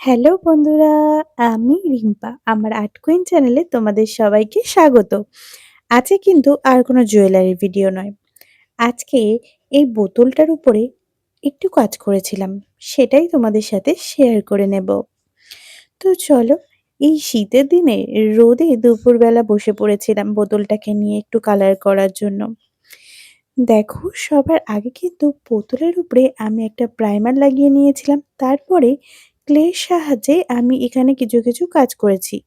Hello বন্ধুরা, আমি রিম্পা। আমার আর্ট কুইন চ্যানেলে তোমাদের সবাইকে স্বাগত। আজকে কিন্তু আর কোনো জুয়েলারি ভিডিও নয়। আজকে এই বোতলটার উপরে একটু কাজ করেছিলাম। সেটাই তোমাদের সাথে শেয়ার করে নেব। তো চলো, এই শীতের দিনে রোদে দুপুরবেলা বসে পড়েছিলাম বোতলটাকে নিয়ে একটু কালার করার জন্য। দেখো, সবার আগে কিন্তু বোতলের উপরে আমি একটা প্রাইমার লাগিয়ে নিয়েছিলাম। তারপরে ক্লের সাহায্যে আমি এখানে কিছু কাজ করেছি।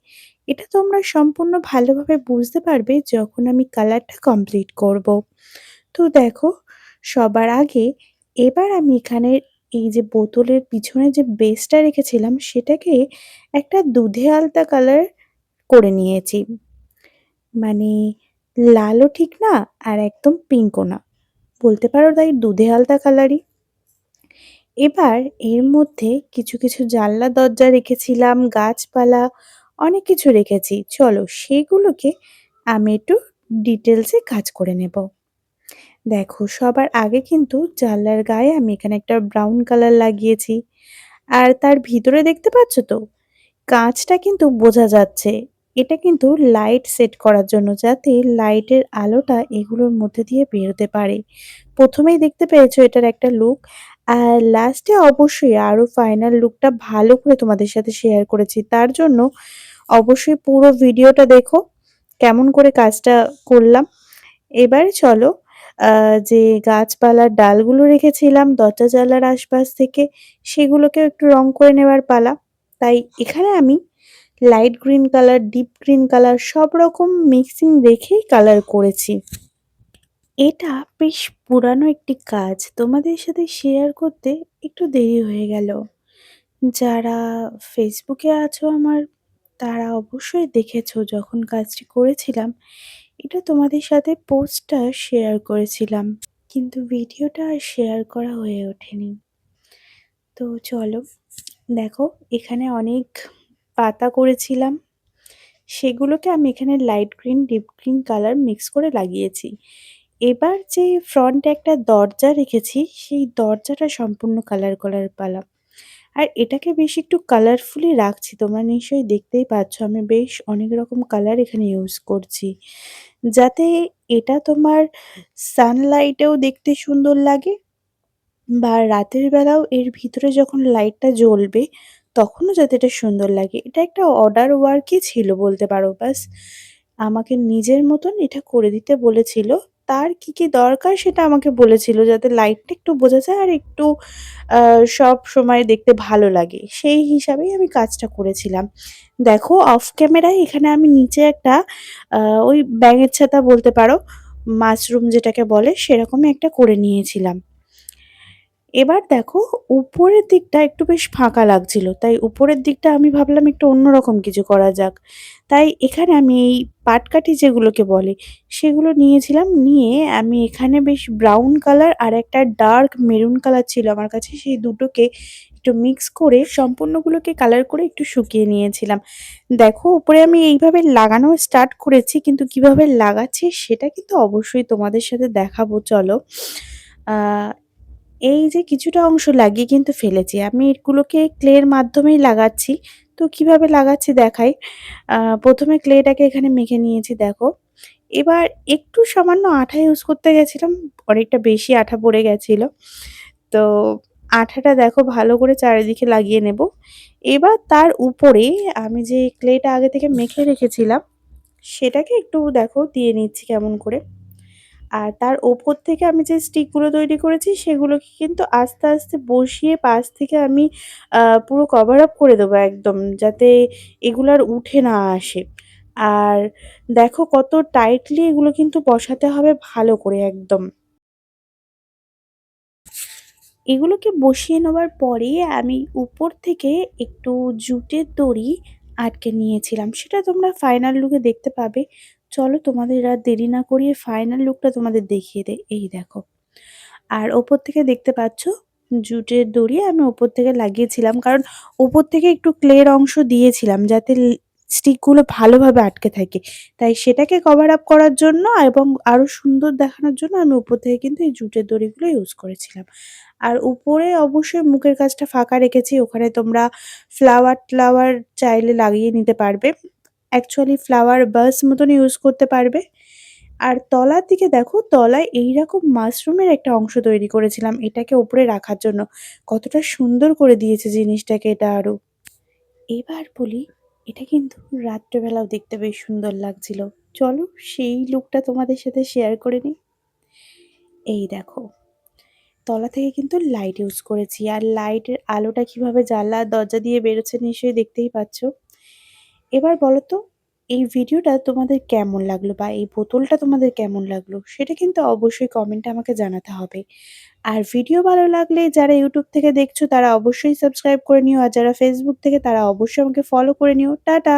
এটা তোমরা সম্পূর্ণ ভালোভাবে বুঝতে পারবে যখন আমি কালারটা কমপ্লিট করব। তো দেখো, সবার আগে এবার আমি এখানে এই যে বোতলের পিছনে যে বেসটা রেখেছিলাম সেটাকে একটা দুধে আলতা কালার করে নিয়েছি। মানে লালও ঠিক না, আর একদম পিঙ্কও না। বলতে পারো তাই দুধে হালতা কালারই। এবার এর মধ্যে কিছু জানলা দরজা রেখেছিলাম, গাছপালা অনেক কিছু রেখেছি। চলো সেগুলোকে আমি একটু ডিটেলসে কাজ করে নেব। দেখো, সবার আগে কিন্তু জানলার গায়ে আমি এখানে একটা ব্রাউন কালার লাগিয়েছি। আর তার ভিতরে দেখতে পাচ্ছ তো? কাঁচটা কিন্তু বোঝা যাচ্ছে। এটা কিন্তু লাইট সেট করার জন্য, যাতে লাইটের আলোটা এগুলোর মধ্যে দিয়ে বেরোতে পারে। ১ম এই দেখতে পেয়েছো এটার একটা লুক। আর লাস্টে অবশ্যই আরো ফাইনাল লুকটা ভালো করে তোমাদের সাথে শেয়ার করেছি। তার জন্য অবশ্যই পুরো ভিডিওটা দেখো, কেমন করে কাজটা করলাম। এবারে চলো, আ যে গাছপালার ডালগুলো রেখেছিলাম দরজা জানলার আশপাশ থেকে, সেগুলোকেও একটু রং করে নেওয়ার পালা। তাই এখানে আমি light green colour, deep green colour সব রকম মিক্সিং রেখেই কালার করেছি। এটা বেশ পুরানো একটি কাজ। তোমাদের সাথে শেয়ার করতে একটু দেরি হয়ে গেল। যারা ফেসবুকে আছো আমার, তারা অবশ্যই দেখেছো যখন কাজটি করেছিলাম। এটা তোমাদের সাথে পোস্টটা শেয়ার করেছিলাম। কিন্তু ভিডিওটা আর শেয়ার করা হয়ে ওঠেনি। তো চলো, দেখো এখানে অনেক পাতা করেছিলাম। সেগুলোকে আমি এখানে light green, deep green colour mix করে লাগিয়েছি। এবার যে ফ্রন্টে একটা দরজা রেখেছি, সেই দরজাটা সম্পূর্ণ কালার করার পালা। আর এটাকে বেশ একটু কালারফুলি রাখছি। তোমরা নিশ্চয়ই দেখতেই পাচ্ছ আমি বেশ অনেক রকম কালার এখানে ইউজ করছি। যাতে এটা তোমার সানলাইটেও দেখতে সুন্দর লাগে, বা রাতের বেলাও এর ভিতরে যখন লাইটটা জ্বলবে তখনও যাতে এটা সুন্দর লাগে। এটা একটা অর্ডার ওয়ার্কই ছিল বলতে পারো। ব্যাস আমাকে নিজের মতন এটা করে দিতে বলেছিল। তার কি দরকার সেটা আমাকে বলেছিল, যাতে লাইটটা একটু বোঝা যায় আর একটু আ সবসময় দেখতে ভালো লাগে। সেই হিসাবেই আমি কাজটা করেছিলাম। দেখো, অফ ক্যামেরায় এখানে আমি নিচে একটা আ ওই ব্যাঙের ছাতা বলতে পারো, মাশরুম যেটাকে বলে সেরকমই একটা করে নিয়েছিলাম। এবার দেখো, উপরের দিকটা একটু বেশ ফাঁকা লাগছিল। তাই উপরের দিকটা আমি ভাবলাম একটু অন্যরকম কিছু করা যাক। তাই এখানে আমি এই পাটকাঠি যেগুলোকে বলে, সেগুলো নিয়েছিলাম। নিয়ে আমি এখানে বেশ ব্রাউন কালার আর একটা ডার্ক মেরুন কালার ছিল আমার কাছে। সেই দুটোকে একটু মিক্স করে সম্পূর্ণগুলোকে কালার করে একটু শুকিয়ে নিয়েছিলাম। দেখো, উপরে আমি এইভাবে লাগানো স্টার্ট করেছি, কিন্তু কিভাবে লাগাচ্ছি সেটা কিন্তু অবশ্যই তোমাদের সাথে দেখাবো চলো। আ এই যে কিছুটা অংশ লাগিয়ে কিন্তু ফেলেছি। আমি এগুলোকে ক্লের মাধ্যমেই লাগাচ্ছি। তো কিভাবে লাগাচ্ছি দেখাই। ১ম এ ক্লেটাকে এখানে মেখে নিয়েছি দেখো। এবার একটু সামান্য আঠা ইউজ করতে গেছিলাম। অনেকটা বেশি আঠা পড়ে গেছিল। তো আঠাটা দেখো ভালো করে চারিদিকে লাগিয়ে নেব। এবার তার উপরে আমি যে ক্লেটা আগে থেকে মেখে রেখেছিলাম, সেটাকে একটু দেখো দিয়ে নিচ্ছি কেমন করে। আর তার ওপর থেকে আমি যে স্টিকগুলো তৈরি করেছি সেগুলোকে কিন্তু আস্তে বসিয়ে পাশ থেকে আমি পুরো কভার আপ করে দেবো একদম, যাতে এগুলো আর উঠে না আসে। আর দেখো কত টাইটলি এগুলো কিন্তু বসাতে হবে ভালো করে একদম। এগুলোকে বসিয়ে নেওয়ার পরে আমি উপর থেকে একটু জুটের দড়ি আটকে নিয়েছিলাম। সেটা তোমরা ফাইনাল লুকে দেখতে পাবে। চলো তোমাদের আর দেরি না করিয়ে ফাইনাল লুকটা তোমাদের দেখিয়ে দেই। এই দেখো। আর ওপর থেকে দেখতে পাচ্ছ জুটের দড়ি আমি ওপর থেকে লাগিয়েছিলাম। কারণ উপর থেকে একটু ক্লের অংশ দিয়েছিলাম, যাতে স্টিকগুলো ভালোভাবে আটকে থাকে। তাই সেটাকে কভার আপ করার জন্য এবং আরো সুন্দর দেখানোর জন্য আমি উপর থেকে কিন্তু এই জুটের দড়িগুলো ইউজ করেছিলাম। আর উপরে অবশ্যই মুখের কাছটা ফাঁকা রেখেছি। ওখানে তোমরা ফ্লাওয়ার-ট্লাওয়ার চাইলে লাগিয়ে নিতে পারবে। অ্যাকচুয়ালি ফ্লাওয়ার ভাস মতন ইউজ করতে পারবে। আর তলার দিকে দেখো, তলায় এইরকম মাশরুমের একটা অংশ তৈরি করেছিলাম এটাকে উপরে রাখার জন্য। কতটা সুন্দর করে দিয়েছে জিনিসটাকে এটা আরো। এবার বলি, এটা কিন্তু রাত্রেবেলাও দেখতে বেশ সুন্দর লাগছিল। চলো সেই লুকটা তোমাদের সাথে শেয়ার করে নিই। এই দেখো, তলা থেকে কিন্তু লাইট ইউজ করেছি। আর লাইটের আলোটা কিভাবে জানলার দরজা দিয়ে বেরোচ্ছে নিশ্চয়ই দেখতেই পাচ্ছ। এবার বলো তো, এই ভিডিওটা তোমাদের কেমন লাগলো বা এই বোতলটা তোমাদের কেমন লাগলো? সেটা কিন্তু অবশ্যই কমেন্টে আমাকে জানাতে হবে। আর ভিডিও ভালো লাগলে যারা YouTube থেকে দেখছো তারা অবশ্যই সাবস্ক্রাইব করে নিও। আর যারা Facebook থেকে তারা অবশ্যই আমাকে ফলো করে নিও। টাটা।